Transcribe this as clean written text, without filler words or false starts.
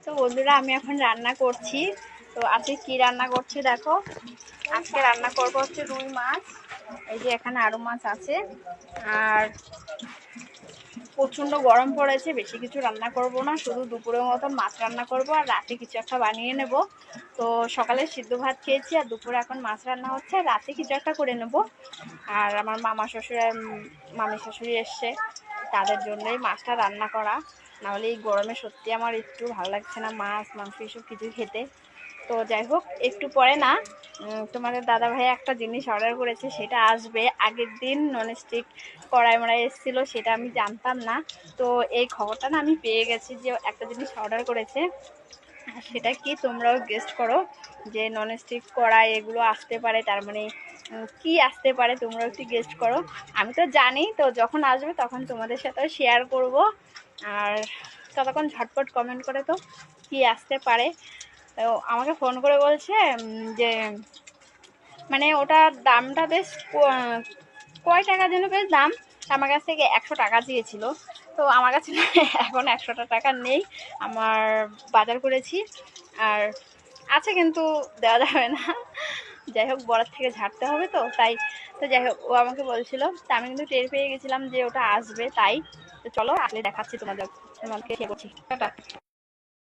তো বন্ধুরা, আমি এখন রান্না করছি। তো আজকে কি রান্না করছি দেখো। আজকে রান্না করবো হচ্ছে রুই মাছ। এই যে এখানে আরো মাছ আছে। আর প্রচন্ড গরম পড়েছে, বেশি কিছু রান্না করব না, শুধু দুপুরের মতন মাছ রান্না করব আর রাতে কিছু একটা বানিয়ে নেব। তো সকালে সিদ্ধ ভাত খেয়েছি আর দুপুরে এখন মাছ রান্না হচ্ছে, আর রাতে কিছু একটা করে নেব। আর আমার মামা শ্বশুর আর মামি শাশুড়ি এসছে, তাদের জন্যই মাছটা রান্না করা। নাহলে এই গরমে সত্যি আমার একটু ভালো লাগছে না মাছ মাংস এসব কিছু খেতে। তো যাই হোক, একটু পরে না তোমাদের দাদা ভাই একটা জিনিস অর্ডার করেছে, সেটা আসবে। আগের দিন ননস্টিক কড়াই মড়াই এসেছিলো, সেটা আমি জানতাম না। তো এই খবরটা না আমি পেয়ে গেছি যে একটা জিনিস অর্ডার করেছে। সেটা কি তোমরাও গেস্ট করো, যে ননস্টিক কড়াই এগুলো আসতে পারে, তার মানে কি আসতে পারে তোমরাও একটু গেস্ট করো। আমি তো জানি, তো যখন আসবে তখন তোমাদের সাথেও শেয়ার করব। আর ততক্ষণ ঝটপট কমেন্ট করে তো কি আসতে পারে। তো আমাকে ফোন করে বলছে যে মানে ওটার দামটা বেশ কয় টাকা যেন বেশ দাম। আমার কাছ থেকে 100 টাকা চেয়েছিল। তো আমার কাছে এখন 100টা টাকা নেই, আমার বাজার করেছি আর আছে, কিন্তু দেওয়া যাবে না। যাই হোক, বরাত থেকে ঝাড়তে হবে তো তাই। তো যাই হোক, ও আমাকে বলছিল, তা আমি কিন্তু টের পেয়ে গেছিলাম যে ওটা আসবে, তাই। তো চলো আসলে দেখাচ্ছি তোমাদেরকে। শেয়ার করছি। টাটা।